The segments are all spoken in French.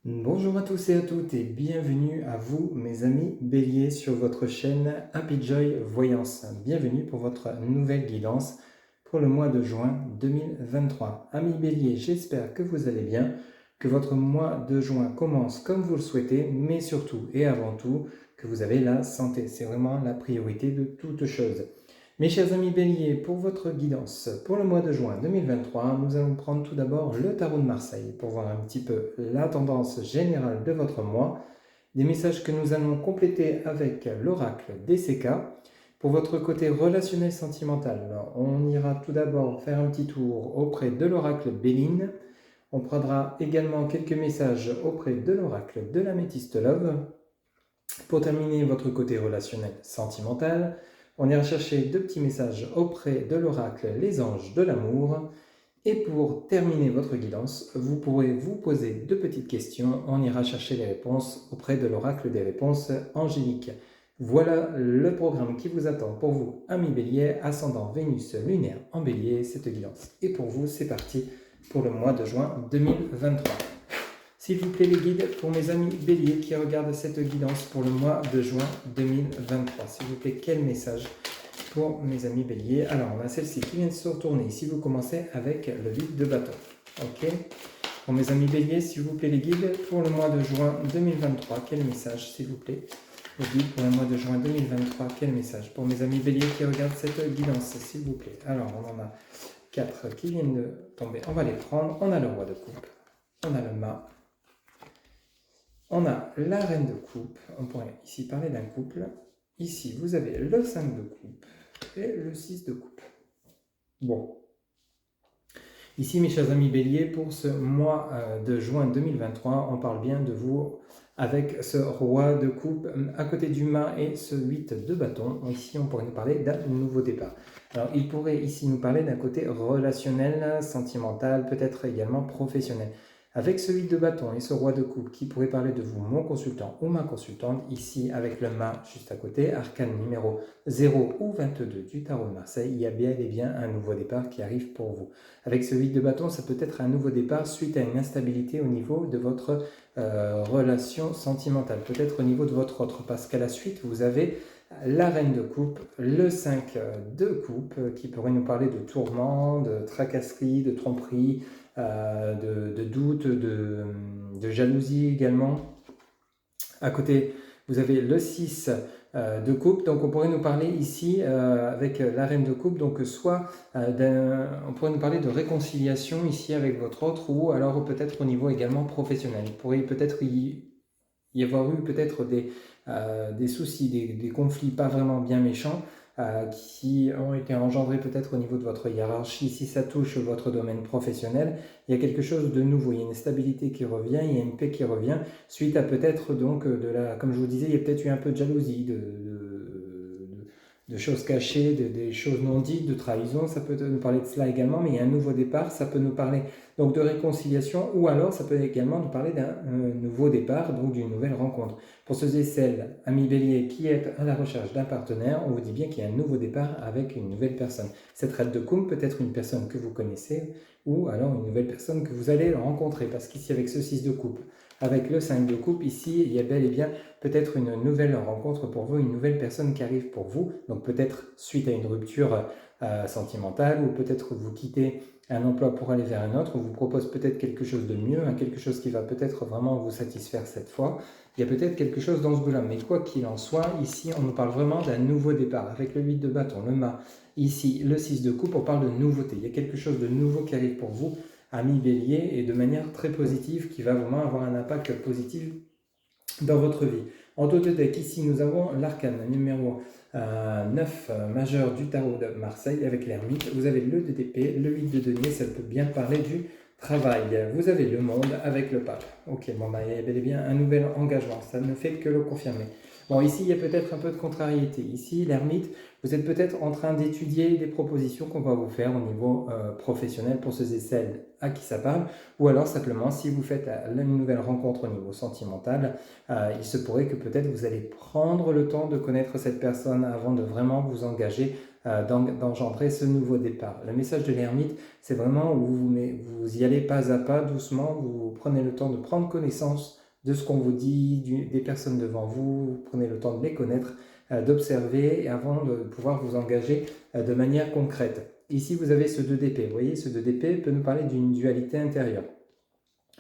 Bonjour à tous et à toutes et bienvenue à vous mes amis Bélier sur votre chaîne Happy Joy Voyance. Bienvenue pour votre nouvelle guidance pour le mois de juin 2023. Amis Bélier, j'espère que vous allez bien, que votre mois de juin commence comme vous le souhaitez, mais surtout et avant tout que vous avez la santé. C'est vraiment la priorité de toute chose. Mes chers amis Bélier, pour votre guidance pour le mois de juin 2023, nous allons prendre tout d'abord le tarot de Marseille pour voir un petit peu la tendance générale de votre mois, des messages que nous allons compléter avec l'oracle DCK. Pour votre côté relationnel sentimental, on ira tout d'abord faire un petit tour auprès de l'oracle Béline. On prendra également quelques messages auprès de l'oracle de l'améthyste Love. Pour terminer votre côté relationnel sentimental, on ira chercher deux petits messages auprès de l'oracle Les Anges de l'amour. Et pour terminer votre guidance, vous pourrez vous poser deux petites questions. On ira chercher les réponses auprès de l'oracle des réponses angéliques. Voilà le programme qui vous attend pour vous, amis Bélier, ascendant Vénus lunaire en Bélier, cette guidance. Et pour vous, c'est parti pour le mois de juin 2023. S'il vous plaît les guides, pour mes amis Bélier qui regardent cette guidance pour le mois de juin 2023. S'il vous plaît, quel message pour mes amis Bélier? Alors, on a celle-ci qui vient de se retourner. Ici, vous commencez avec le vide de bâton. Ok. Pour mes amis Bélier, s'il vous plaît les guides, pour le mois de juin 2023, quel message, s'il vous plaît? Les guides pour le mois de juin 2023, quel message? Pour mes amis Bélier qui regardent cette guidance, s'il vous plaît. Alors, on en a 4 qui viennent de tomber. On va les prendre. On a le roi de coupe. On a le mât. On a la reine de coupe, on pourrait ici parler d'un couple. Ici, vous avez le 5 de coupe et le 6 de coupe. Bon. Ici, mes chers amis Bélier, pour ce mois de juin 2023, on parle bien de vous avec ce roi de coupe à côté du mât et ce 8 de bâton. Ici, on pourrait nous parler d'un nouveau départ. Alors, il pourrait ici nous parler d'un côté relationnel, sentimental, peut-être également professionnel. Avec ce 8 de bâton et ce roi de coupe qui pourrait parler de vous, mon consultant ou ma consultante, ici avec le mât juste à côté, arcane numéro 0 ou 22 du tarot de Marseille, il y a bien et bien un nouveau départ qui arrive pour vous. Avec ce 8 de bâton, ça peut être un nouveau départ suite à une instabilité au niveau de votre relation sentimentale, peut-être au niveau de votre autre, parce qu'à la suite, vous avez la reine de coupe, le 5 de coupe, qui pourrait nous parler de tourments, de tracasseries, de tromperies, de doute, de jalousie également. À côté, vous avez le 6 de coupe, donc on pourrait nous parler ici avec la reine de coupe, donc soit on pourrait nous parler de réconciliation ici avec votre autre, ou alors peut-être au niveau également professionnel. Il pourrait peut-être y avoir eu peut-être des soucis, des conflits pas vraiment bien méchants, qui ont été engendrés peut-être au niveau de votre hiérarchie. Si ça touche votre domaine professionnel, il y a quelque chose de nouveau, il y a une stabilité qui revient, il y a une paix qui revient, suite à peut-être donc comme je vous disais, il y a peut-être eu un peu de jalousie, de choses cachées, des choses non dites, de trahison, ça peut nous parler de cela également, mais il y a un nouveau départ, ça peut nous parler donc de réconciliation, ou alors ça peut également nous parler d'un nouveau départ, donc d'une nouvelle rencontre. Pour ceux et celles, amis Bélier, qui êtes à la recherche d'un partenaire, on vous dit bien qu'il y a un nouveau départ avec une nouvelle personne. Cette reine de coupe peut être une personne que vous connaissez, ou alors une nouvelle personne que vous allez rencontrer, parce qu'ici avec ce 6 de coupe, avec le 5 de coupe, ici, il y a bel et bien peut-être une nouvelle rencontre pour vous, une nouvelle personne qui arrive pour vous, donc peut-être suite à une rupture sentimentale, ou peut-être vous quittez un emploi pour aller vers un autre, on vous propose peut-être quelque chose de mieux, quelque chose qui va peut-être vraiment vous satisfaire cette fois. Il y a peut-être quelque chose dans ce goût-là, mais quoi qu'il en soit, ici on nous parle vraiment d'un nouveau départ, avec le 8 de bâton, le mât, ici le 6 de coupe, on parle de nouveauté, il y a quelque chose de nouveau qui arrive pour vous, amis Bélier, et de manière très positive, qui va vraiment avoir un impact positif dans votre vie. En dos de deck, ici nous avons l'arcane numéro 9 majeur du tarot de Marseille avec l'ermite. Vous avez le 2 d'épée, le 8 de denier, ça peut bien parler du travail. Vous avez le monde avec le pape. Ok, bon, bah, il y a bel et bien un nouvel engagement, ça ne fait que le confirmer. Bon, ici, il y a peut-être un peu de contrariété. Ici, l'ermite, vous êtes peut-être en train d'étudier des propositions qu'on va vous faire au niveau professionnel pour ceux et celles à qui ça parle, ou alors simplement, si vous faites une nouvelle rencontre au niveau sentimental, il se pourrait que peut-être vous allez prendre le temps de connaître cette personne avant de vraiment vous engager d'engendrer ce nouveau départ. Le message de l'ermite, c'est vraiment où vous y allez pas à pas, doucement, vous prenez le temps de prendre connaissance de ce qu'on vous dit, des personnes devant vous, vous prenez le temps de les connaître, d'observer avant de pouvoir vous engager de manière concrète. Ici, vous avez ce 2 d'épée. Vous voyez, ce 2 d'épée peut nous parler d'une dualité intérieure.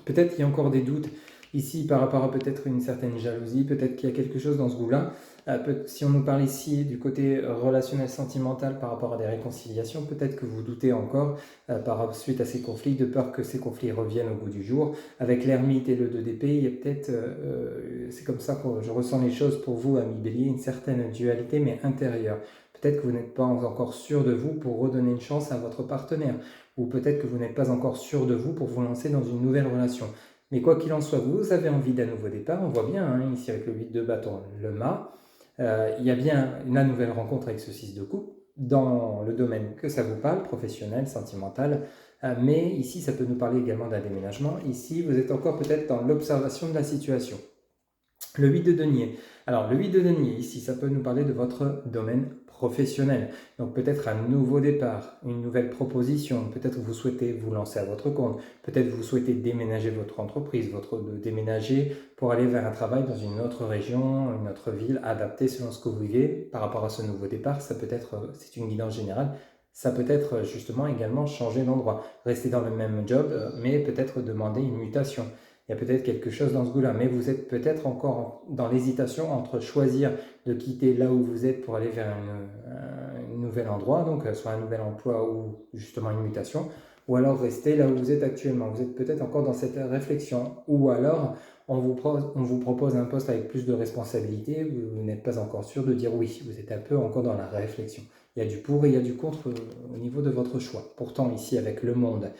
Peut-être qu'il y a encore des doutes ici par rapport à peut-être une certaine jalousie, peut-être qu'il y a quelque chose dans ce goût-là. Si on nous parle ici du côté relationnel sentimental par rapport à des réconciliations, peut-être que vous doutez encore suite à ces conflits, de peur que ces conflits reviennent au goût du jour. Avec l'ermite et le 2 d'épée, il y a peut-être, c'est comme ça que je ressens les choses pour vous, amis Bélier, une certaine dualité mais intérieure. Peut-être que vous n'êtes pas encore sûr de vous pour redonner une chance à votre partenaire, ou peut-être que vous n'êtes pas encore sûr de vous pour vous lancer dans une nouvelle relation. Mais quoi qu'il en soit, vous avez envie d'un nouveau départ. On voit bien ici avec le 8 de bâton, le mât. Il y a bien une nouvelle rencontre avec ce 6 de coupe dans le domaine que ça vous parle, professionnel, sentimental. Mais ici, ça peut nous parler également d'un déménagement. Ici, vous êtes encore peut-être dans l'observation de la situation. Le 8 de denier. Alors, le 8 de denier, ici, ça peut nous parler de votre domaine professionnel. Donc, peut-être un nouveau départ, une nouvelle proposition. Peut-être vous souhaitez vous lancer à votre compte. Peut-être vous souhaitez déménager votre entreprise, déménager pour aller vers un travail dans une autre région, une autre ville, adaptée selon ce que vous vivez. Par rapport à ce nouveau départ, ça peut être, c'est une guidance générale, ça peut être justement également changer d'endroit. Rester dans le même job, mais peut-être demander une mutation. Il y a peut-être quelque chose dans ce goût-là, mais vous êtes peut-être encore dans l'hésitation entre choisir de quitter là où vous êtes pour aller vers un nouvel endroit, donc soit un nouvel emploi ou justement une mutation, ou alors rester là où vous êtes actuellement. Vous êtes peut-être encore dans cette réflexion, ou alors on vous propose un poste avec plus de responsabilité, vous n'êtes pas encore sûr de dire oui, vous êtes un peu encore dans la réflexion. Il y a du pour et il y a du contre au niveau de votre choix. Pourtant, ici, avec le monde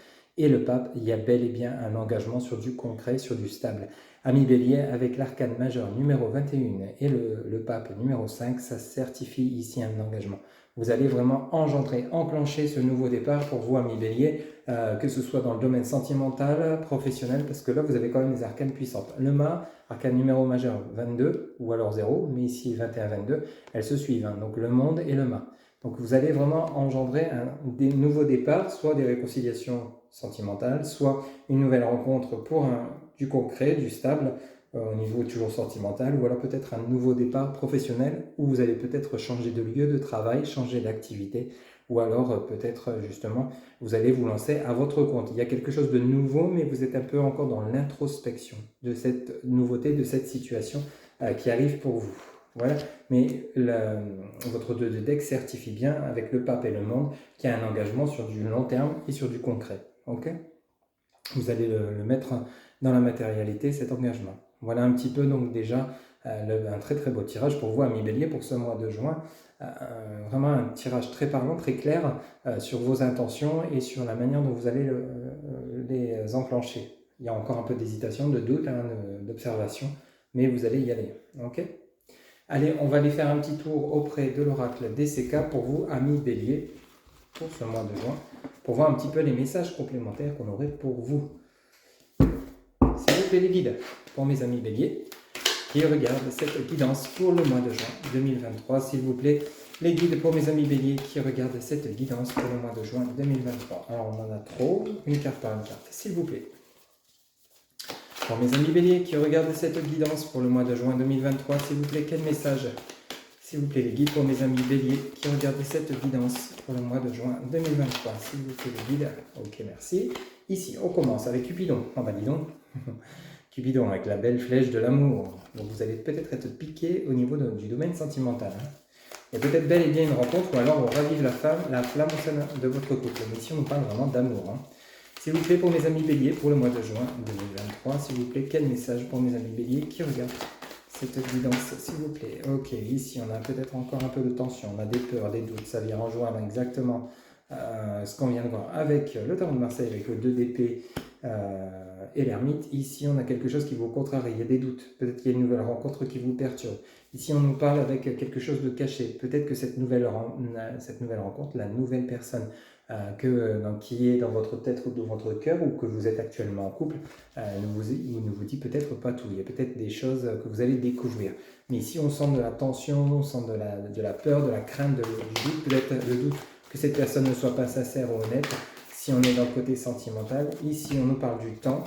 et le pape, il y a bel et bien un engagement sur du concret, sur du stable. Ami Bélier, avec l'arcane majeur numéro 21 et le pape numéro 5, ça certifie ici un engagement. Vous allez vraiment enclencher ce nouveau départ pour vous, ami Bélier, que ce soit dans le domaine sentimental, professionnel, parce que là, vous avez quand même des arcanes puissantes. Le mât, arcane numéro majeur 22, ou alors 0, mais ici 21-22, elles se suivent, donc le monde et le mât. Donc vous allez vraiment engendrer des nouveaux départs, soit des réconciliations sentimentales, soit une nouvelle rencontre pour du concret, du stable, au niveau toujours sentimental, ou alors peut-être un nouveau départ professionnel, où vous allez peut-être changer de lieu de travail, changer d'activité, ou alors peut-être justement, vous allez vous lancer à votre compte. Il y a quelque chose de nouveau, mais vous êtes un peu encore dans l'introspection de cette nouveauté, de cette situation qui arrive pour vous. Voilà, mais votre 2 de deck certifie bien avec le pape et le monde qu'il y a un engagement sur du long terme et sur du concret. Ok, vous allez le mettre dans la matérialité, cet engagement. Voilà un petit peu donc déjà un très très beau tirage pour vous, amis Bélier, pour ce mois de juin. Vraiment un tirage très parlant, très clair sur vos intentions et sur la manière dont vous allez les enclencher. Il y a encore un peu d'hésitation, de doute, d'observation, mais vous allez y aller. Ok. Allez, on va aller faire un petit tour auprès de l'oracle DCK pour vous, amis Bélier, pour ce mois de juin, pour voir un petit peu les messages complémentaires qu'on aurait pour vous. S'il vous plaît, les guides, pour mes amis Bélier, qui regardent cette guidance pour le mois de juin 2023. S'il vous plaît, les guides pour mes amis Bélier, qui regardent cette guidance pour le mois de juin 2023. Alors, on en a trop, une carte par une carte, s'il vous plaît. Pour mes amis Bélier qui regardent cette guidance pour le mois de juin 2023, s'il vous plaît, quel message? S'il vous plaît, les guides pour mes amis Bélier qui regardent cette guidance pour le mois de juin 2023. S'il vous plaît, les guides. Ok, merci. Ici, on commence avec Cupidon. Oh bah dis donc. Cupidon avec la belle flèche de l'amour. Donc vous allez peut-être être piqué au niveau du domaine sentimental. Il y a peut-être bel et bien une rencontre ou alors on ravive la flamme au sein de votre couple. Mais ici, on nous parle vraiment d'amour. S'il vous plaît, pour mes amis Bélier, pour le mois de juin 2023, s'il vous plaît, quel message pour mes amis Bélier qui regardent cette guidance, s'il vous plaît. Ok, ici, on a peut-être encore un peu de tension, on a des peurs, des doutes, ça vient rejoindre exactement ce qu'on vient de voir avec le tarot de Marseille, avec le 2 d'épée et l'ermite. Ici, on a quelque chose qui vous contrarie, il y a des doutes, peut-être qu'il y a une nouvelle rencontre qui vous perturbe. Ici, on nous parle avec quelque chose de caché. Peut-être que cette nouvelle rencontre, la nouvelle personne qui est dans votre tête ou dans votre cœur, ou que vous êtes actuellement en couple, ne vous dit peut-être pas tout. Il y a peut-être des choses que vous allez découvrir. Mais ici, on sent de la tension, on sent de la peur, de la crainte, du doute, peut-être le doute que cette personne ne soit pas sincère ou honnête. Si on est dans le côté sentimental, ici, on nous parle du temps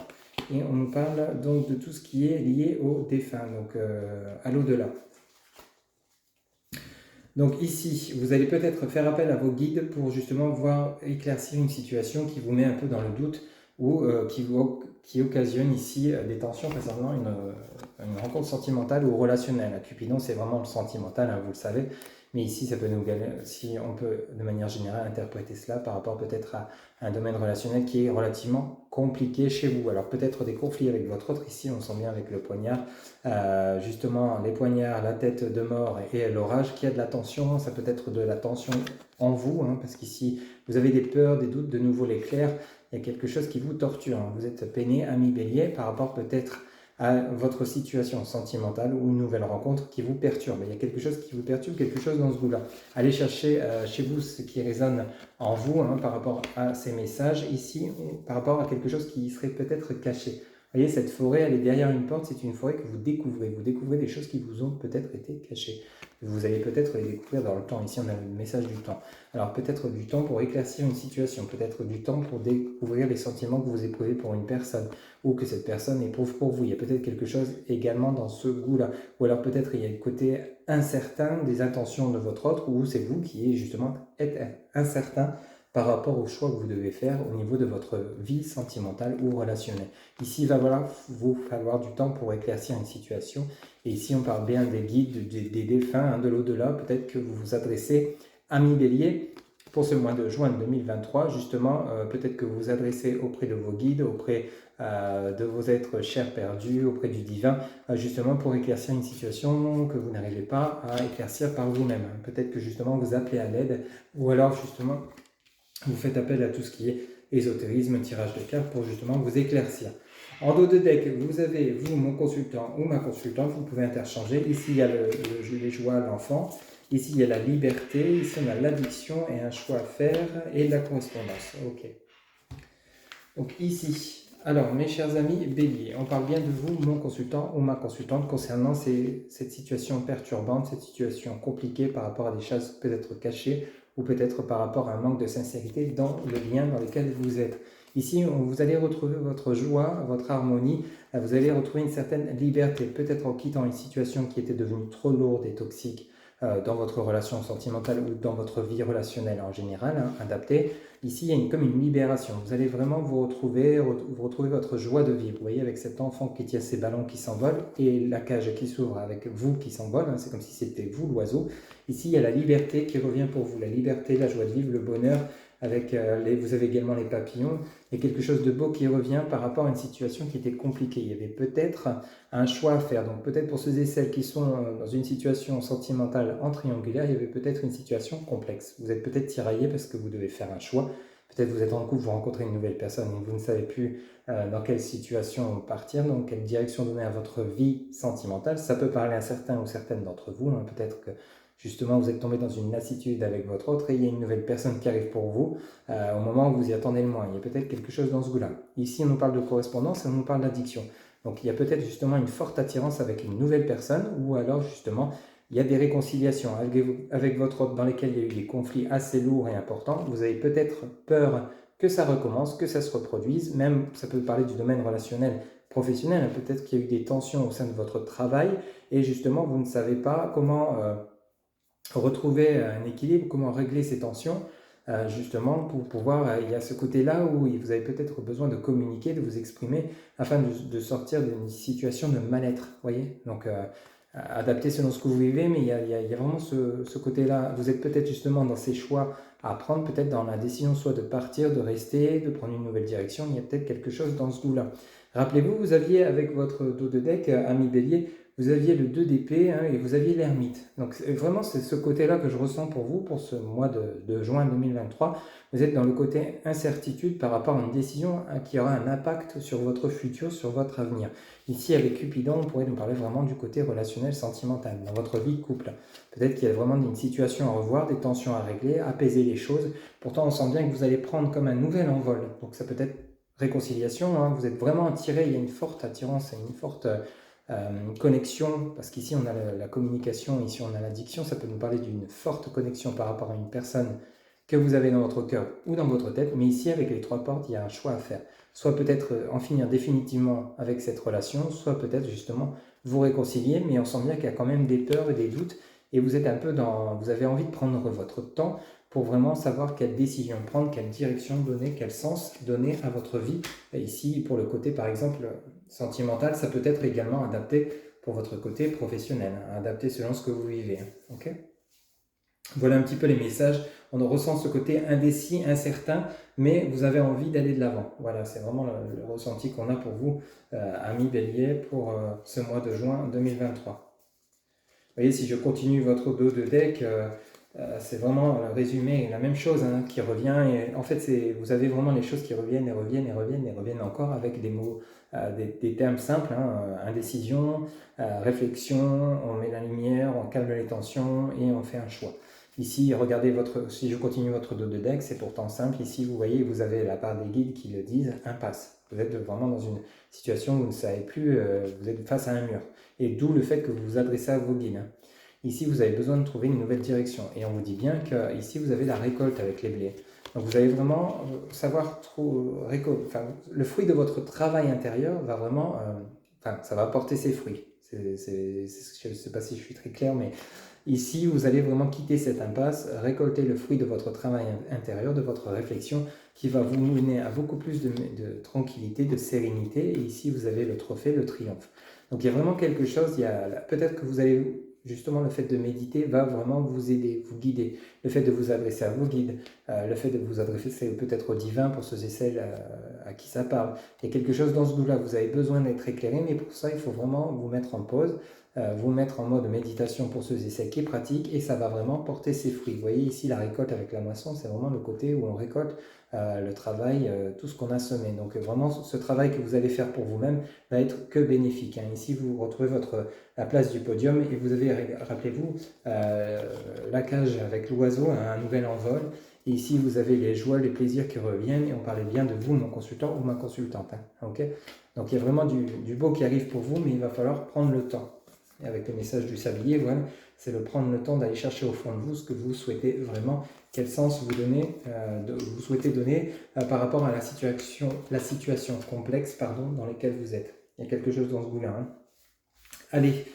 et on nous parle donc de tout ce qui est lié au défunt, donc à l'au-delà. Donc ici, vous allez peut-être faire appel à vos guides pour justement voir éclaircir une situation qui vous met un peu dans le doute ou qui occasionne ici des tensions concernant une rencontre sentimentale ou relationnelle. Cupidon, c'est vraiment le sentimental, hein, vous le savez. Mais ici, ça peut nous gagner, si on peut de manière générale interpréter cela par rapport peut-être à un domaine relationnel qui est relativement compliqué chez vous. Alors peut-être des conflits avec votre autre, ici on sent bien avec le poignard, justement les poignards, la tête de mort et l'orage, qui a de la tension, ça peut être de la tension en vous, hein, parce qu'ici vous avez des peurs, des doutes, de nouveau l'éclair, il y a quelque chose qui vous torture, hein. Vous êtes peiné, ami bélier, par rapport peut-être à votre situation sentimentale ou une nouvelle rencontre qui vous perturbe. Il y a quelque chose qui vous perturbe, quelque chose dans ce goût-là. Allez chercher chez vous ce qui résonne en vous, hein, par rapport à ces messages ici, par rapport à quelque chose qui serait peut-être caché. Vous voyez, cette forêt, elle est derrière une porte, c'est une forêt que vous découvrez. Vous découvrez des choses qui vous ont peut-être été cachées. Vous allez peut-être les découvrir dans le temps. Ici, on a le message du temps. Alors, peut-être du temps pour éclaircir une situation, peut-être du temps pour découvrir les sentiments que vous éprouvez pour une personne ou que cette personne éprouve pour vous. Il y a peut-être quelque chose également dans ce goût-là. Ou alors, peut-être il y a le côté incertain des intentions de votre autre, ou c'est vous qui justement êtes incertain par rapport au choix que vous devez faire au niveau de votre vie sentimentale ou relationnelle. Ici, il va vous falloir du temps pour éclaircir une situation. Et ici, on parle bien des guides, des défunts, hein, de l'au-delà. Peut-être que vous vous adressez, ami bélier, pour ce mois de juin 2023, justement, peut-être que vous vous adressez auprès de vos guides, auprès de vos êtres chers perdus, auprès du divin, justement pour éclaircir une situation que vous n'arrivez pas à éclaircir par vous-même. Peut-être que justement vous appelez à l'aide, ou alors justement vous faites appel à tout ce qui est ésotérisme, tirage de cartes pour justement vous éclaircir. En dos de deck, vous avez, vous, mon consultant ou ma consultante, vous pouvez interchanger. Ici, il y a les joies, l'enfant. Ici, il y a la liberté. Ici, on a l'addiction et un choix à faire et la correspondance. Ok. Donc ici, alors mes chers amis bélier, on parle bien de vous, mon consultant ou ma consultante, concernant cette situation perturbante, cette situation compliquée par rapport à des choses peut-être cachées ou peut-être par rapport à un manque de sincérité dans le lien dans lequel vous êtes. Ici, vous allez retrouver votre joie, votre harmonie, vous allez retrouver une certaine liberté, peut-être en quittant une situation qui était devenue trop lourde et toxique dans votre relation sentimentale ou dans votre vie relationnelle en général, hein, adaptée. Ici, il y a comme une libération. Vous allez vraiment vous retrouver votre joie de vivre. Vous voyez, avec cet enfant qui tient ses ballons qui s'envolent et la cage qui s'ouvre avec vous qui s'envole, hein, c'est comme si c'était vous l'oiseau. Ici, il y a la liberté qui revient pour vous, la liberté, la joie de vivre, le bonheur. Vous avez également les papillons, et quelque chose de beau qui revient par rapport à une situation qui était compliquée. Il y avait peut-être un choix à faire. Donc peut-être pour ceux et celles qui sont dans une situation sentimentale en triangulaire, il y avait peut-être une situation complexe. Vous êtes peut-être tiraillé parce que vous devez faire un choix. Peut-être vous êtes en couple, vous rencontrez une nouvelle personne et vous ne savez plus dans quelle situation partir, dans quelle direction donner à votre vie sentimentale. Ça peut parler à certains ou certaines d'entre vous. Hein. Peut-être que justement, vous êtes tombé dans une lassitude avec votre autre et il y a une nouvelle personne qui arrive pour vous au moment où vous y attendez le moins. Il y a peut-être quelque chose dans ce goût-là. Ici, on nous parle de correspondance et on nous parle d'addiction. Donc, il y a peut-être justement une forte attirance avec une nouvelle personne ou alors justement, il y a des réconciliations avec votre autre dans lesquelles il y a eu des conflits assez lourds et importants. Vous avez peut-être peur que ça recommence, que ça se reproduise. Même, ça peut parler du domaine relationnel professionnel. Peut-être qu'il y a eu des tensions au sein de votre travail et justement, vous ne savez pas comment retrouver un équilibre, comment régler ces tensions, justement pour pouvoir, il y a ce côté-là où vous avez peut-être besoin de communiquer, de vous exprimer, afin de sortir d'une situation de mal-être, voyez. Donc, adapter selon ce que vous vivez, mais il y a vraiment ce côté-là. Vous êtes peut-être justement dans ces choix à prendre, peut-être dans la décision soit de partir, de rester, de prendre une nouvelle direction, il y a peut-être quelque chose dans ce goût-là. Rappelez-vous, vous aviez avec votre dos de deck, ami bélier, vous aviez le 2 d'épée et vous aviez l'ermite. Donc vraiment, c'est ce côté-là que je ressens pour vous, pour ce mois de juin 2023. Vous êtes dans le côté incertitude par rapport à une décision qui aura un impact sur votre futur, sur votre avenir. Ici, avec Cupidon, on pourrait nous parler vraiment du côté relationnel, sentimental, dans votre vie de couple. Peut-être qu'il y a vraiment une situation à revoir, des tensions à régler, apaiser les choses. Pourtant, on sent bien que vous allez prendre comme un nouvel envol. Donc ça peut être réconciliation, vous êtes vraiment attiré, il y a une forte attirance et une forte connexion, parce qu'ici on a la communication, ici on a l'addiction, ça peut nous parler d'une forte connexion par rapport à une personne que vous avez dans votre cœur ou dans votre tête, mais ici avec les 3 portes, il y a un choix à faire. Soit peut-être en finir définitivement avec cette relation, soit peut-être justement vous réconcilier, mais on sent bien qu'il y a quand même des peurs et des doutes, et vous êtes un peu vous avez envie de prendre votre temps pour vraiment savoir quelle décision prendre, quelle direction donner, quel sens donner à votre vie. Et ici, pour le côté, par exemple, sentimental, ça peut être également adapté pour votre côté professionnel, adapté selon ce que vous vivez. Okay, voilà un petit peu les messages. On ressent ce côté indécis, incertain, mais vous avez envie d'aller de l'avant. Voilà, c'est vraiment le ressenti qu'on a pour vous, amis Bélier, pour ce mois de juin 2023. Vous voyez, si je continue votre dos de deck, c'est vraiment le résumé, la même chose qui revient. Et en fait, vous avez vraiment les choses qui reviennent et reviennent et reviennent et reviennent encore avec des mots, des termes simples, indécision, réflexion, on met la lumière, on calme les tensions et on fait un choix. Ici, regardez si je continue votre dos de deck, c'est pourtant simple. Ici, vous voyez, vous avez la part des guides qui le disent, impasse. Vous êtes vraiment dans une situation où vous ne savez plus, vous êtes face à un mur. Et d'où le fait que vous vous adressez à vos guides. Ici, vous avez besoin de trouver une nouvelle direction. Et on vous dit bien qu'ici, vous avez la récolte avec les blés. Donc, vous allez vraiment savoir le fruit de votre travail intérieur va vraiment... ça va porter ses fruits. Je ne sais pas si je suis très clair, mais ici, vous allez vraiment quitter cette impasse, récolter le fruit de votre travail intérieur, de votre réflexion, qui va vous mener à beaucoup plus de tranquillité, de sérénité. Et ici, vous avez le trophée, le triomphe. Donc, il y a vraiment quelque chose, peut-être que vous allez... Justement, le fait de méditer va vraiment vous aider, vous guider. Le fait de vous adresser à vos guides, le fait de vous adresser peut-être au divin pour ceux et celles à qui ça parle. Il y a quelque chose dans ce goût-là, vous avez besoin d'être éclairé, mais pour ça, il faut vraiment vous mettre en pause, vous mettre en mode méditation pour ceux et celles qui pratiquent, et ça va vraiment porter ses fruits. Vous voyez ici, la récolte avec la moisson, c'est vraiment le côté où on récolte le travail, tout ce qu'on a semé. Donc vraiment, ce travail que vous allez faire pour vous-même va être que bénéfique. Ici, vous retrouvez la place du podium et vous avez, rappelez-vous, la cage avec l'oiseau, un nouvel envol. Et ici, vous avez les joies, les plaisirs qui reviennent, et on parlait bien de vous, mon consultant ou ma consultante. Okay, donc il y a vraiment du beau qui arrive pour vous, mais il va falloir prendre le temps. Et avec le message du sablier, voilà, c'est de prendre le temps d'aller chercher au fond de vous ce que vous souhaitez vraiment, quel sens vous souhaitez donner par rapport à la situation complexe dans laquelle vous êtes. Il y a quelque chose dans ce goût-là. Allez,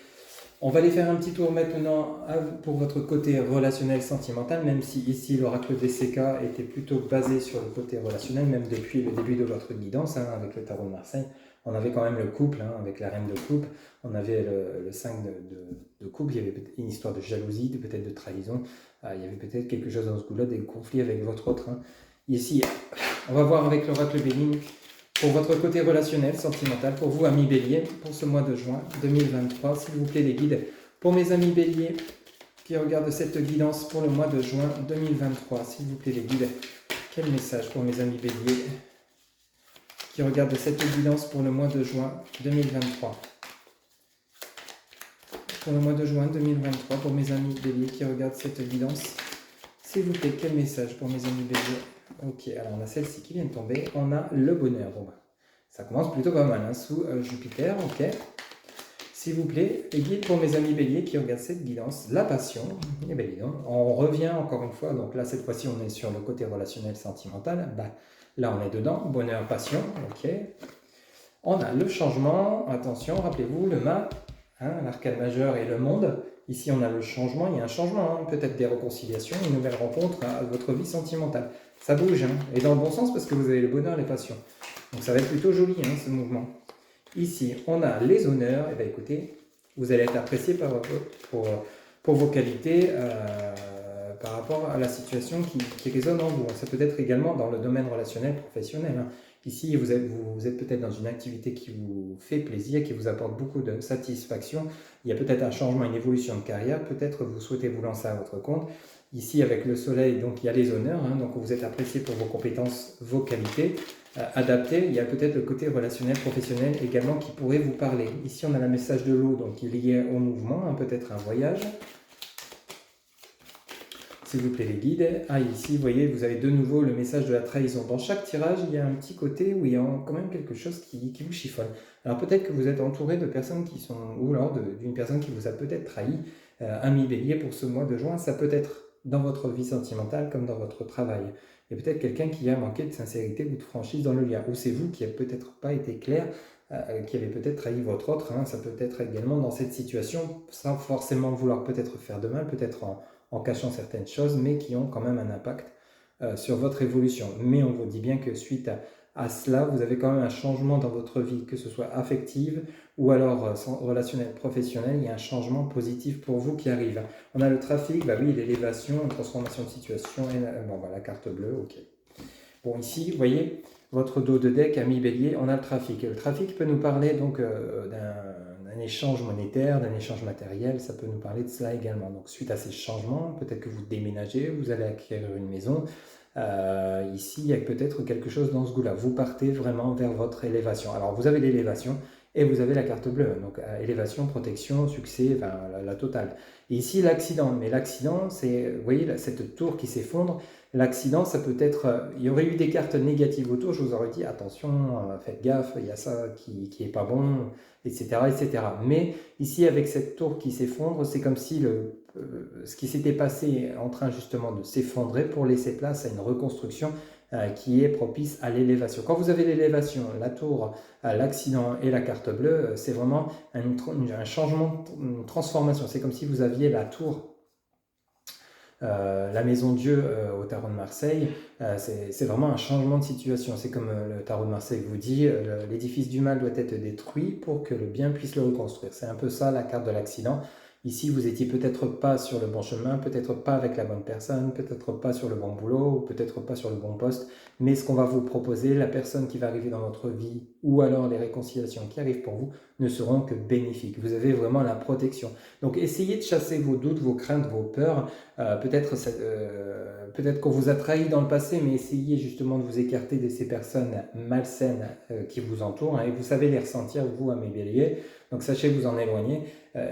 on va aller faire un petit tour maintenant pour votre côté relationnel sentimental, même si ici l'oracle DCK était plutôt basé sur le côté relationnel, même depuis le début de votre guidance, avec le tarot de Marseille. On avait quand même le couple, avec la reine de coupe, on avait le 5 de coupe, il y avait une histoire de jalousie, peut-être de trahison, il y avait peut-être quelque chose dans ce coup-là, des conflits avec votre autre. Ici, on va voir avec l'oracle Béline, pour votre côté relationnel, sentimental, pour vous, amis Bélier, pour ce mois de juin 2023, s'il vous plaît les guides, pour mes amis Bélier qui regardent cette guidance pour le mois de juin 2023, s'il vous plaît les guides, quel message pour mes amis Bélier qui regardent cette guidance pour le mois de juin 2023. Pour le mois de juin 2023, pour mes amis Bélier qui regardent cette guidance, s'il vous plaît, quel message pour mes amis Bélier? Ok, alors on a celle-ci qui vient de tomber, on a le bonheur. Bon, ça commence plutôt pas mal, sous Jupiter, ok. S'il vous plaît, les guides pour mes amis Bélier qui regardent cette guidance, la passion, et bien, on revient encore une fois, donc là cette fois-ci on est sur le côté relationnel sentimental, là on est dedans, bonheur, passion, ok. On a le changement, attention, rappelez-vous, le mât, l'arcane majeur et le monde. Ici, on a le changement, il y a un changement, peut-être des réconciliations, une nouvelle rencontre à votre vie sentimentale. Ça bouge, et dans le bon sens parce que vous avez le bonheur, les passions. Donc ça va être plutôt joli, ce mouvement. Ici, on a les honneurs. Et bien écoutez, vous allez être apprécié pour vos qualités par rapport à la situation qui résonne en vous. Ça peut être également dans le domaine relationnel professionnel. Ici, vous êtes peut-être dans une activité qui vous fait plaisir, qui vous apporte beaucoup de satisfaction. Il y a peut-être un changement, une évolution de carrière. Peut-être vous souhaitez vous lancer à votre compte. Ici, avec le soleil, donc il y a les honneurs. Donc vous êtes apprécié pour vos compétences, vos qualités adaptées. Il y a peut-être le côté relationnel, professionnel également qui pourrait vous parler. Ici, on a le message de l'eau, donc il est lié au mouvement, peut-être un voyage. S'il vous plaît les guides. Ici, vous voyez, vous avez de nouveau le message de la trahison. Dans chaque tirage, il y a un petit côté où il y a quand même quelque chose qui vous chiffonne. Alors peut-être que vous êtes entouré de personnes qui sont, ou alors d'une personne qui vous a peut-être trahi. Ami Bélier, pour ce mois de juin, ça peut être dans votre vie sentimentale comme dans votre travail. Il y a peut-être quelqu'un qui a manqué de sincérité ou de franchise dans le lien. Ou c'est vous qui n'avez peut-être pas été clair, qui avez peut-être trahi votre autre. Ça peut être également dans cette situation, sans forcément vouloir peut-être faire de mal, peut-être en cachant certaines choses, mais qui ont quand même un impact sur votre évolution. Mais on vous dit bien que suite à cela, vous avez quand même un changement dans votre vie, que ce soit affective ou alors relationnel, professionnel, il y a un changement positif pour vous qui arrive. On a le trafic, oui, l'élévation, une transformation de situation, et la carte bleue, ok. Bon, ici, vous voyez, votre dos de deck, ami Bélier, on a le trafic. Et le trafic peut nous parler donc d'un échange monétaire, d'un échange matériel, ça peut nous parler de cela également. Donc suite à ces changements, peut-être que vous déménagez, vous allez acquérir une maison. Ici, il y a peut-être quelque chose dans ce goût-là. Vous partez vraiment vers votre élévation. Alors vous avez l'élévation et vous avez la carte bleue. Donc élévation, protection, succès, la totale. Et ici, l'accident. Mais l'accident, c'est, vous voyez, cette tour qui s'effondre. L'accident, ça peut être, il y aurait eu des cartes négatives autour, je vous aurais dit, attention, faites gaffe, il y a ça qui est pas bon, etc., etc. Mais ici, avec cette tour qui s'effondre, c'est comme si ce qui s'était passé est en train justement de s'effondrer pour laisser place à une reconstruction qui est propice à l'élévation. Quand vous avez l'élévation, la tour, l'accident et la carte bleue, c'est vraiment un changement, une transformation. C'est comme si vous aviez la tour, la maison Dieu au tarot de Marseille, c'est vraiment un changement de situation. C'est comme le tarot de Marseille vous dit, l'édifice du mal doit être détruit pour que le bien puisse le reconstruire. C'est un peu ça la carte de l'accident. Ici, vous étiez peut-être pas sur le bon chemin, peut-être pas avec la bonne personne, peut-être pas sur le bon boulot, ou peut-être pas sur le bon poste, mais ce qu'on va vous proposer, la personne qui va arriver dans votre vie, ou alors les réconciliations qui arrivent pour vous, ne seront que bénéfiques. Vous avez vraiment la protection. Donc, essayez de chasser vos doutes, vos craintes, vos peurs. Peut-être qu'on vous a trahi dans le passé, mais essayez justement de vous écarter de ces personnes malsaines qui vous entourent, et vous savez les ressentir, vous, à mes béliers. Donc sachez vous en éloigner,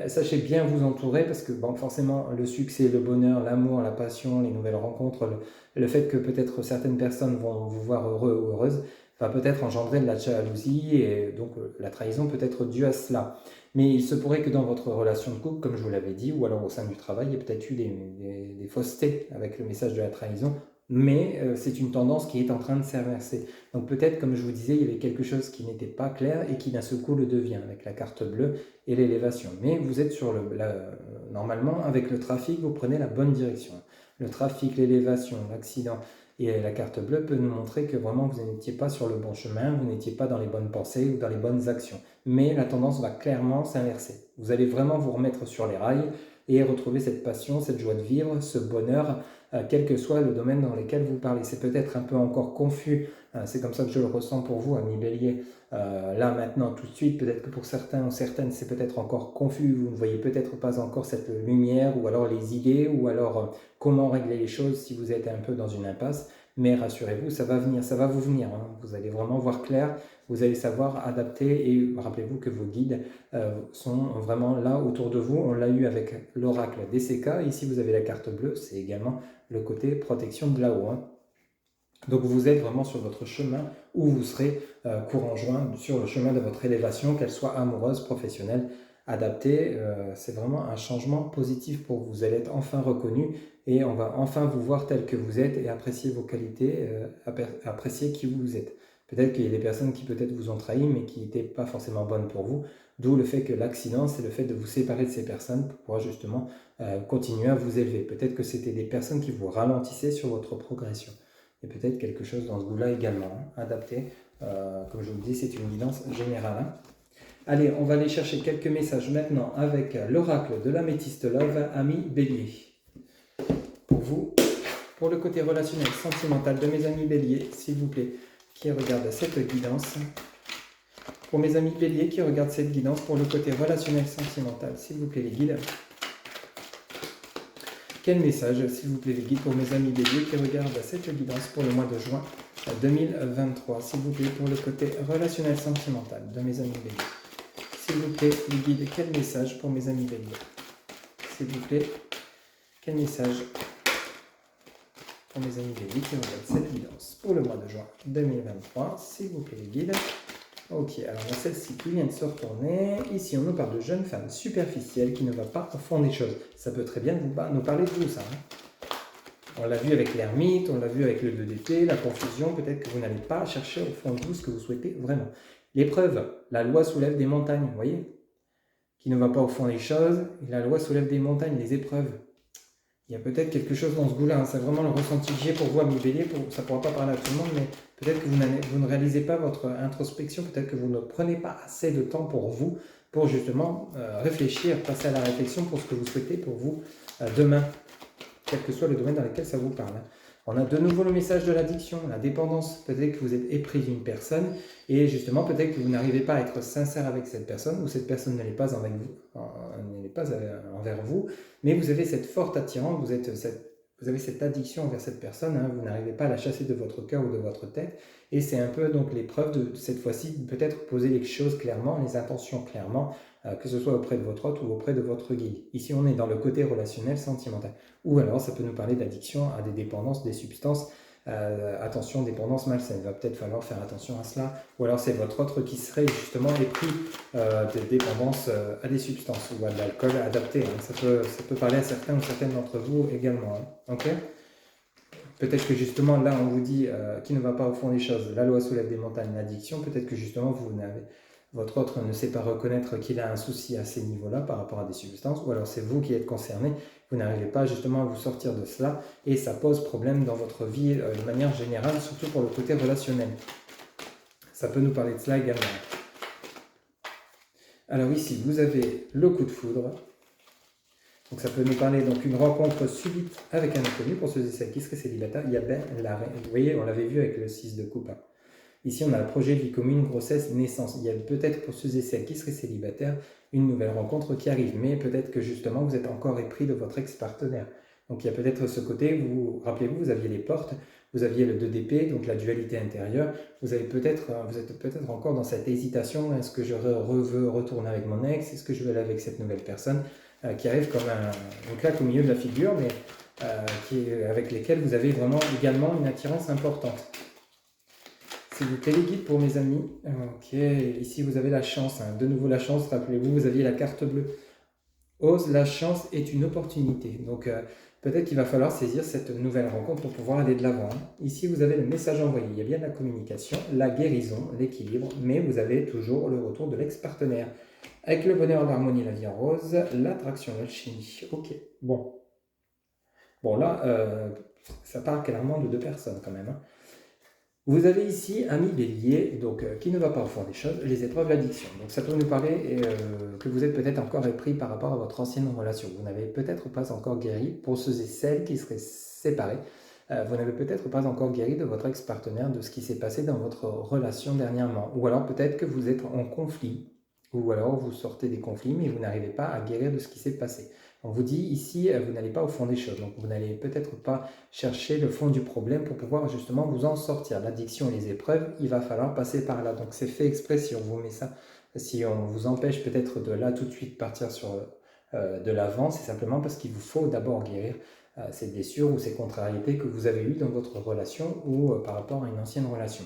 sachez bien vous entourer parce que forcément le succès, le bonheur, l'amour, la passion, les nouvelles rencontres, le fait que peut-être certaines personnes vont vous voir heureux ou heureuse va peut-être engendrer de la jalousie et donc la trahison peut être due à cela. Mais il se pourrait que dans votre relation de couple, comme je vous l'avais dit, ou alors au sein du travail, il y ait peut-être eu des faussetés avec le message de la trahison, mais c'est une tendance qui est en train de s'inverser. Donc peut-être, comme je vous disais, il y avait quelque chose qui n'était pas clair et qui d'un seul coup le devient avec la carte bleue et l'élévation. Mais vous êtes sur normalement, avec le trafic, vous prenez la bonne direction. Le trafic, l'élévation, l'accident et la carte bleue peut nous montrer que vraiment vous n'étiez pas sur le bon chemin, vous n'étiez pas dans les bonnes pensées ou dans les bonnes actions. Mais la tendance va clairement s'inverser. Vous allez vraiment vous remettre sur les rails et retrouver cette passion, cette joie de vivre, ce bonheur, quel que soit le domaine dans lequel vous parlez. C'est peut-être un peu encore confus, c'est comme ça que je le ressens pour vous, ami Bélier. Là, maintenant, tout de suite, peut-être que pour certains ou certaines, c'est peut-être encore confus, vous ne voyez peut-être pas encore cette lumière, ou alors les idées, ou alors comment régler les choses si vous êtes un peu dans une impasse. Mais rassurez-vous, ça va venir, ça va vous venir. Vous allez vraiment voir clair, vous allez savoir adapter et rappelez-vous que vos guides sont vraiment là autour de vous. On l'a eu avec l'oracle DCK. Ici, vous avez la carte bleue, c'est également le côté protection de là-haut. Donc vous êtes vraiment sur votre chemin où vous serez courant juin sur le chemin de votre élévation, qu'elle soit amoureuse, professionnelle, adaptée. C'est vraiment un changement positif pour vous. Vous allez être enfin reconnu et on va enfin vous voir tel que vous êtes et apprécier vos qualités, apprécier qui vous êtes. Peut-être qu'il y a des personnes qui peut-être vous ont trahi mais qui n'étaient pas forcément bonnes pour vous. D'où le fait que l'accident, c'est le fait de vous séparer de ces personnes pour pouvoir justement continuer à vous élever. Peut-être que c'était des personnes qui vous ralentissaient sur votre progression. Et peut-être quelque chose dans ce goût-là également, adapté. Comme je vous le dis, c'est une guidance générale. Allez, on va aller chercher quelques messages maintenant avec l'oracle de l'améthyste love, ami Bélier. Pour vous, pour le côté relationnel, sentimental de mes amis Bélier, s'il vous plaît, qui regardent cette guidance. Pour mes amis béliers qui regardent cette guidance pour le côté relationnel sentimental, s'il vous plaît les guides. Quel message, s'il vous plaît les guides, pour mes amis béliers qui regardent cette guidance pour le mois de juin 2023, s'il vous plaît, pour le côté relationnel sentimental de mes amis béliers. S'il vous plaît les guides, quel message pour mes amis béliers. S'il vous plaît, quel message pour mes amis béliers qui regardent cette guidance pour le mois de juin 2023, s'il vous plaît les guides. Ok, alors on a celle-ci qui vient de se retourner. Ici, on nous parle de jeune femme superficielle qui ne va pas au fond des choses. Ça peut très bien nous parler de vous, ça. On l'a vu avec l'ermite, on l'a vu avec le 2 d'épée, la confusion. Peut-être que vous n'allez pas chercher au fond de vous ce que vous souhaitez vraiment. L'épreuve, la loi soulève des montagnes, vous voyez, qui ne va pas au fond des choses. Et la loi soulève des montagnes, les épreuves. Il y a peut-être quelque chose dans ce goût-là, hein. C'est vraiment le ressenti que j'ai pour vous, amis béliers. Ça ne pourra pas parler à tout le monde, mais peut-être que vous ne réalisez pas votre introspection, peut-être que vous ne prenez pas assez de temps pour vous, pour justement réfléchir, passer à la réflexion pour ce que vous souhaitez pour vous demain, quel que soit le domaine dans lequel ça vous parle. On a de nouveau le message de l'addiction, la dépendance. Peut-être que vous êtes épris d'une personne et justement peut-être que vous n'arrivez pas à être sincère avec cette personne ou cette personne n'est pas avec vous, n'est pas envers vous, mais vous avez cette forte attirance, vous avez cette addiction envers cette personne, hein, vous n'arrivez pas à la chasser de votre cœur ou de votre tête et c'est un peu donc l'épreuve de cette fois-ci peut-être poser les choses clairement, les intentions clairement, que ce soit auprès de votre hôte ou auprès de votre guide. Ici, on est dans le côté relationnel, sentimental. Ou alors, ça peut nous parler d'addiction à des dépendances, des substances. Attention, dépendance malsaine. Il va peut-être falloir faire attention à cela. Ou alors, c'est votre autre qui serait justement épris de dépendance à des substances ou à de l'alcool adapté. Hein. Ça peut parler à certains ou certaines d'entre vous également. Hein. Ok ? Peut-être que justement, là, on vous dit qui ne va pas au fond des choses. La loi soulève des montagnes, l'addiction. Peut-être que justement, votre autre ne sait pas reconnaître qu'il a un souci à ces niveaux-là par rapport à des substances, ou alors c'est vous qui êtes concerné, vous n'arrivez pas justement à vous sortir de cela, et ça pose problème dans votre vie de manière générale, surtout pour le côté relationnel. Ça peut nous parler de cela également. Alors ici, vous avez le coup de foudre. Donc ça peut nous parler d'une rencontre subite avec un inconnu pour ceux et celles qui seraient célibataires. Il y a vous voyez, on l'avait vu avec le 6 de coupe. Ici, on a le projet de vie commune, grossesse, naissance. Il y a peut-être pour ceux et celles qui seraient célibataires une nouvelle rencontre qui arrive, mais peut-être que justement vous êtes encore épris de votre ex-partenaire. Donc il y a peut-être ce côté, rappelez-vous, vous aviez les portes, vous aviez le 2 d'épée, donc la dualité intérieure. Vous êtes peut-être encore dans cette hésitation. Est-ce que je veux retourner avec mon ex? Est-ce que je veux aller avec cette nouvelle personne qui arrive comme une claque au milieu de la figure, mais avec lesquelles vous avez vraiment également une attirance importante. S'il vous plaît, les guides pour mes amis. Ok, ici vous avez la chance. Hein. De nouveau la chance, rappelez-vous, vous aviez la carte bleue. Ose, la chance est une opportunité. Donc peut-être qu'il va falloir saisir cette nouvelle rencontre pour pouvoir aller de l'avant. Hein. Ici vous avez le message envoyé. Il y a bien la communication, la guérison, l'équilibre, mais vous avez toujours le retour de l'ex-partenaire. Avec le bonheur, l'harmonie, la vie en rose, l'attraction, l'alchimie. Ok, bon. Bon là, ça parle clairement de deux personnes quand même. Hein. Vous avez ici ami bélier, donc qui ne va pas au fond des choses, les épreuves, l'addiction. Donc ça peut nous parler que vous êtes peut-être encore épris par rapport à votre ancienne relation. Vous n'avez peut-être pas encore guéri, pour ceux et celles qui seraient séparés, vous n'avez peut-être pas encore guéri de votre ex-partenaire, de ce qui s'est passé dans votre relation dernièrement. Ou alors peut-être que vous êtes en conflit, ou alors vous sortez des conflits, mais vous n'arrivez pas à guérir de ce qui s'est passé. On vous dit ici, vous n'allez pas au fond des choses, donc vous n'allez peut-être pas chercher le fond du problème pour pouvoir justement vous en sortir. L'addiction et les épreuves, il va falloir passer par là. Donc c'est fait exprès si on vous met ça, si on vous empêche peut-être de là tout de suite partir sur de l'avant, c'est simplement parce qu'il vous faut d'abord guérir ces blessures ou ces contrariétés que vous avez eues dans votre relation ou par rapport à une ancienne relation.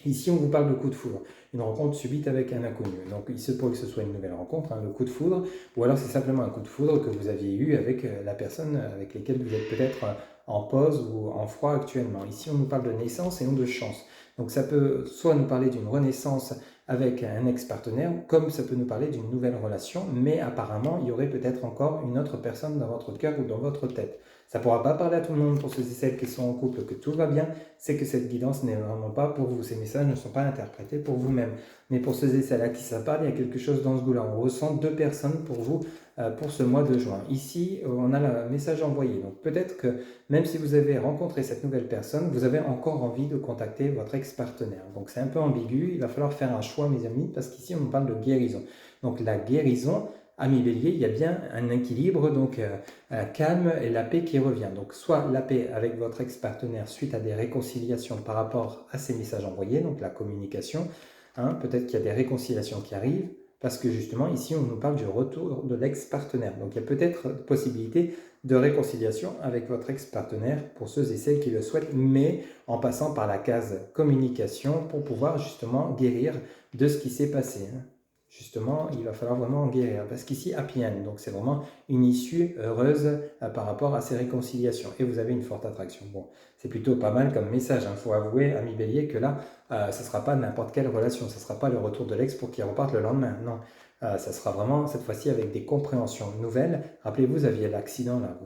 Ici, on vous parle de coup de foudre, une rencontre subite avec un inconnu. Donc, il se pourrait que ce soit une nouvelle rencontre, hein, le coup de foudre, ou alors c'est simplement un coup de foudre que vous aviez eu avec la personne avec laquelle vous êtes peut-être en pause ou en froid actuellement. Ici, on nous parle de naissance et non de chance. Donc, ça peut soit nous parler d'une renaissance avec un ex-partenaire, comme ça peut nous parler d'une nouvelle relation, mais apparemment, il y aurait peut-être encore une autre personne dans votre cœur ou dans votre tête. Ça ne pourra pas parler à tout le monde pour ceux et celles qui sont en couple, que tout va bien, c'est que cette guidance n'est vraiment pas pour vous. Ces messages ne sont pas interprétés pour vous-même. Mais pour ceux et celles à qui ça parle, il y a quelque chose dans ce goût-là. On ressent deux personnes pour vous pour ce mois de juin. Ici, on a le message envoyé. Donc peut-être que même si vous avez rencontré cette nouvelle personne, vous avez encore envie de contacter votre ex ex-partenaire. Donc c'est un peu ambigu, il va falloir faire un choix mes amis, parce qu'ici on parle de guérison. Donc la guérison, amis bélier, il y a bien un équilibre, donc un calme et la paix qui revient. Donc soit la paix avec votre ex-partenaire suite à des réconciliations par rapport à ces messages envoyés, donc la communication, hein, peut-être qu'il y a des réconciliations qui arrivent, parce que justement ici on nous parle du retour de l'ex-partenaire. Donc il y a peut-être possibilité de réconciliation avec votre ex-partenaire pour ceux et celles qui le souhaitent, mais en passant par la case communication pour pouvoir justement guérir de ce qui s'est passé. Justement, il va falloir vraiment en guérir, parce qu'ici, happy end, donc c'est vraiment une issue heureuse par rapport à ces réconciliations, et vous avez une forte attraction. Bon, c'est plutôt pas mal comme message, il faut avouer, ami bélier, que là, ça ne sera pas n'importe quelle relation, ça ne sera pas le retour de l'ex pour qu'il reparte le lendemain, non. Ça sera vraiment, cette fois-ci, avec des compréhensions nouvelles. Rappelez-vous, vous aviez l'accident, là,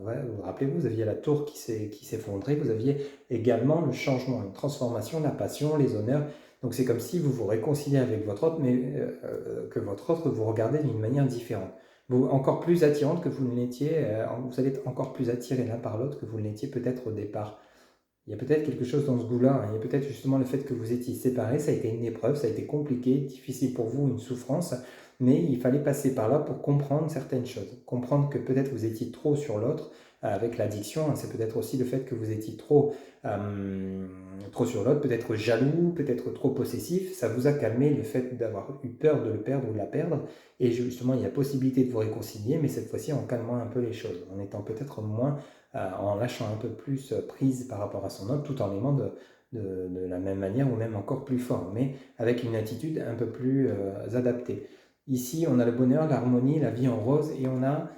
rappelez-vous, vous aviez la tour qui s'effondrait, vous aviez également le changement, une transformation, la passion, les honneurs. Donc c'est comme si vous vous réconciliez avec votre autre, mais que votre autre vous regardait d'une manière différente. Vous, encore plus attirante que vous ne l'étiez, vous allez être encore plus attiré l'un par l'autre que vous ne l'étiez peut-être au départ. Il y a peut-être quelque chose dans ce goût-là, hein. Il y a peut-être justement le fait que vous étiez séparés, ça a été une épreuve, ça a été compliqué, difficile pour vous, une souffrance, mais il fallait passer par là pour comprendre certaines choses. Comprendre que peut-être vous étiez trop sur l'autre, avec l'addiction, hein, c'est peut-être aussi le fait que vous étiez trop sur l'autre, peut-être jaloux, peut-être trop possessif, ça vous a calmé le fait d'avoir eu peur de le perdre ou de la perdre, et justement il y a possibilité de vous réconcilier, mais cette fois-ci en calmant un peu les choses, en étant peut-être moins, en lâchant un peu plus prise par rapport à son autre, tout en l'aimant de la même manière ou même encore plus fort, mais avec une attitude un peu plus adaptée. Ici on a le bonheur, l'harmonie, la vie en rose, et on a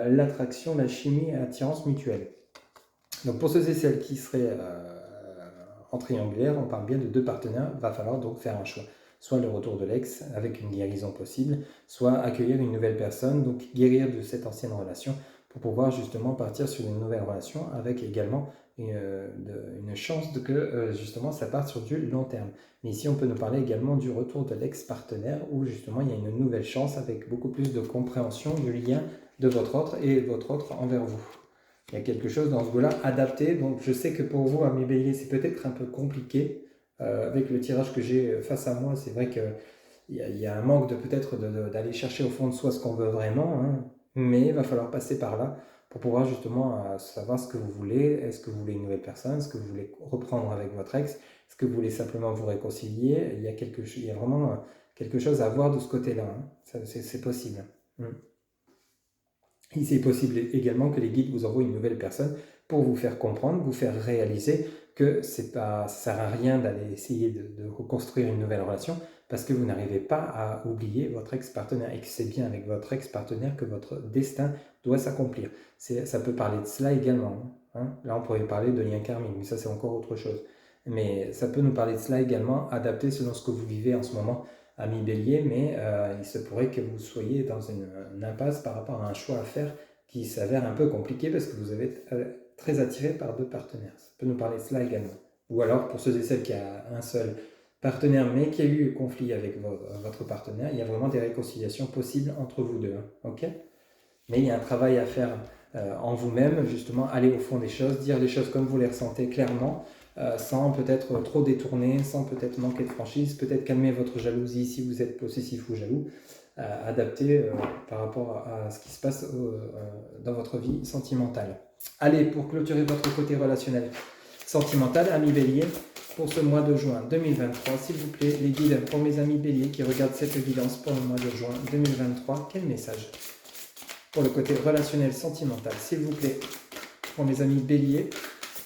l'attraction, la chimie et l'attirance mutuelle. Donc pour ceux et celles qui seraient en triangulaire, on parle bien de deux partenaires, il va falloir donc faire un choix. Soit le retour de l'ex avec une guérison possible, soit accueillir une nouvelle personne, donc guérir de cette ancienne relation pour pouvoir justement partir sur une nouvelle relation avec également une chance de que justement ça parte sur du long terme. Mais ici on peut nous parler également du retour de l'ex-partenaire où justement il y a une nouvelle chance avec beaucoup plus de compréhension du lien de votre autre et votre autre envers vous. Il y a quelque chose dans ce goût-là adapté, donc je sais que pour vous, amis bélier, c'est peut-être un peu compliqué. Avec le tirage que j'ai face à moi, c'est vrai qu'il y a un manque de peut-être d'aller chercher au fond de soi ce qu'on veut vraiment, hein, mais il va falloir passer par là pour pouvoir justement savoir ce que vous voulez. Est-ce que vous voulez une nouvelle personne? Est-ce que vous voulez reprendre avec votre ex? Est-ce que vous voulez simplement vous réconcilier? Il y a vraiment quelque chose à voir de ce côté-là, hein. C'est possible. Et c'est possible également que les guides vous envoient une nouvelle personne pour vous faire comprendre, vous faire réaliser que ça ne sert à rien d'aller essayer de reconstruire une nouvelle relation parce que vous n'arrivez pas à oublier votre ex-partenaire et que c'est bien avec votre ex-partenaire que votre destin doit s'accomplir. Ça peut parler de cela également, hein. Là, on pourrait parler de lien karmique, mais ça, c'est encore autre chose. Mais ça peut nous parler de cela également, adapté selon ce que vous vivez en ce moment, ami bélier, mais il se pourrait que vous soyez dans une impasse par rapport à un choix à faire qui s'avère un peu compliqué parce que vous avez très attiré par deux partenaires. Ça peut nous parler de cela également. Ou alors, pour ceux et celles qui ont un seul partenaire, mais qui a eu conflit avec votre partenaire, il y a vraiment des réconciliations possibles entre vous deux. Hein, ok? Mais il y a un travail à faire en vous-même, justement, aller au fond des choses, dire les choses comme vous les ressentez clairement, sans peut-être trop détourner, sans peut-être manquer de franchise, peut-être calmer votre jalousie si vous êtes possessif ou jaloux, adapter par rapport à ce qui se passe dans votre vie sentimentale. Allez, pour clôturer votre côté relationnel sentimental, amis bélier, pour ce mois de juin 2023, s'il vous plaît, les guides pour mes amis béliers qui regardent cette guidance pour le mois de juin 2023, quel message pour le côté relationnel sentimental, s'il vous plaît, pour mes amis béliers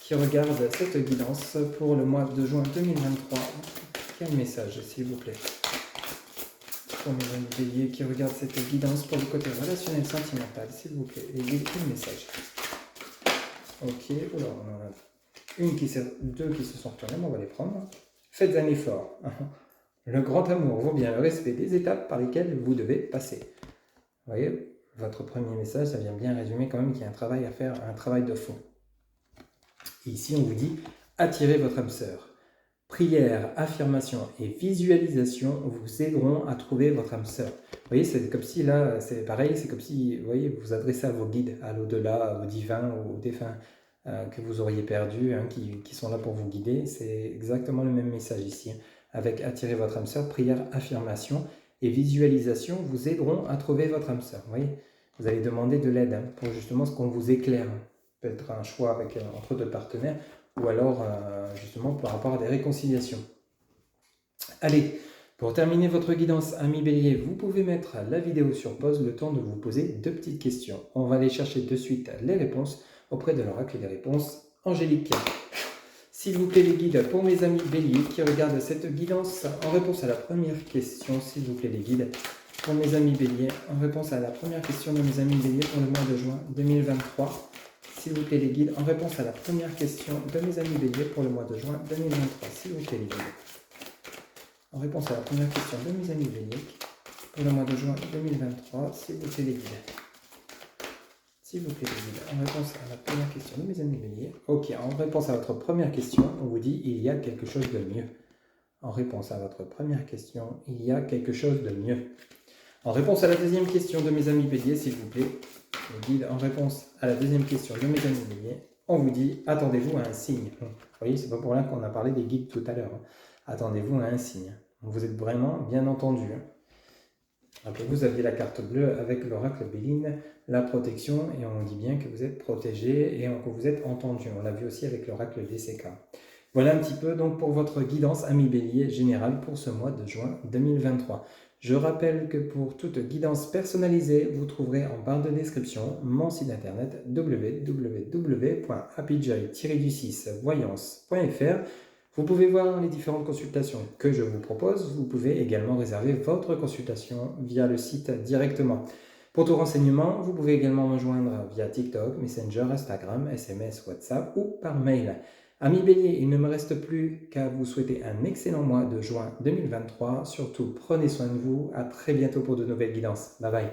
qui regardent cette guidance pour le mois de juin 2023. Quel message, s'il vous plaît, pour mes amis béliers qui regardent cette guidance pour le côté relationnel sentimental, s'il vous plaît, et quel message. Ok, alors on en a deux qui se sont retournés, on va les prendre. Faites un effort. Le grand amour vaut bien le respect des étapes par lesquelles vous devez passer. Vous voyez, votre premier message, ça vient bien résumer quand même qu'il y a un travail à faire, un travail de fond. Et ici, on vous dit, attirez votre âme sœur. Prière, affirmation et visualisation vous aideront à trouver votre âme sœur. Vous voyez, c'est comme si là, c'est pareil, c'est comme si, vous voyez, vous vous adressez à vos guides, à l'au-delà, au divin, aux défunts, que vous auriez perdues, hein, qui sont là pour vous guider. C'est exactement le même message ici. Avec attirer votre âme sœur, prière, affirmation et visualisation vous aideront à trouver votre âme sœur. Vous voyez, vous allez demander de l'aide, hein, pour justement ce qu'on vous éclaire. Peut-être un choix avec, entre deux partenaires ou alors justement par rapport à des réconciliations. Allez, pour terminer votre guidance, ami Bélier, vous pouvez mettre la vidéo sur pause le temps de vous poser 2 petites questions. On va aller chercher de suite les réponses auprès de l'oracle des réponses angéliques. S'il vous plaît les guides, pour mes amis Bélier qui regardent cette guidance, en réponse à la première question, s'il vous plaît les guides, pour mes amis Bélier, en réponse à la première question de mes amis Bélier pour le mois de juin 2023, s'il vous plaît les guides, en réponse à la première question de mes amis Bélier pour le mois de juin 2023, s'il vous plaît les guides. En réponse à la première question de mes amis Bélier pour le mois de juin 2023, s'il vous plaît les guides. S'il vous plaît les guides, en réponse à la première question de mes amis Bélier. Ok, en réponse à votre première question, on vous dit il y a quelque chose de mieux. En réponse à votre première question, il y a quelque chose de mieux. En réponse à la deuxième question de mes amis Bélier, s'il vous plaît, les guides, en réponse à la deuxième question de mes amis Bélier, on vous dit attendez-vous à un signe. Vous voyez, c'est pas pour rien qu'on a parlé des guides tout à l'heure. Attendez-vous à un signe. Vous êtes vraiment bien entendu. Rappelez-vous, vous aviez la carte bleue avec l'oracle Béline, la protection, et on dit bien que vous êtes protégé et que vous êtes entendu. On l'a vu aussi avec l'oracle DCK. Voilà un petit peu donc pour votre guidance ami Bélier générale pour ce mois de juin 2023. Je rappelle que pour toute guidance personnalisée, vous trouverez en barre de description mon site internet www.happyjoy-voyance.fr. Vous pouvez voir les différentes consultations que je vous propose. Vous pouvez également réserver votre consultation via le site directement. Pour tout renseignement, vous pouvez également me joindre via TikTok, Messenger, Instagram, SMS, WhatsApp ou par mail. Amis Bélier, il ne me reste plus qu'à vous souhaiter un excellent mois de juin 2023. Surtout, prenez soin de vous. À très bientôt pour de nouvelles guidances. Bye bye.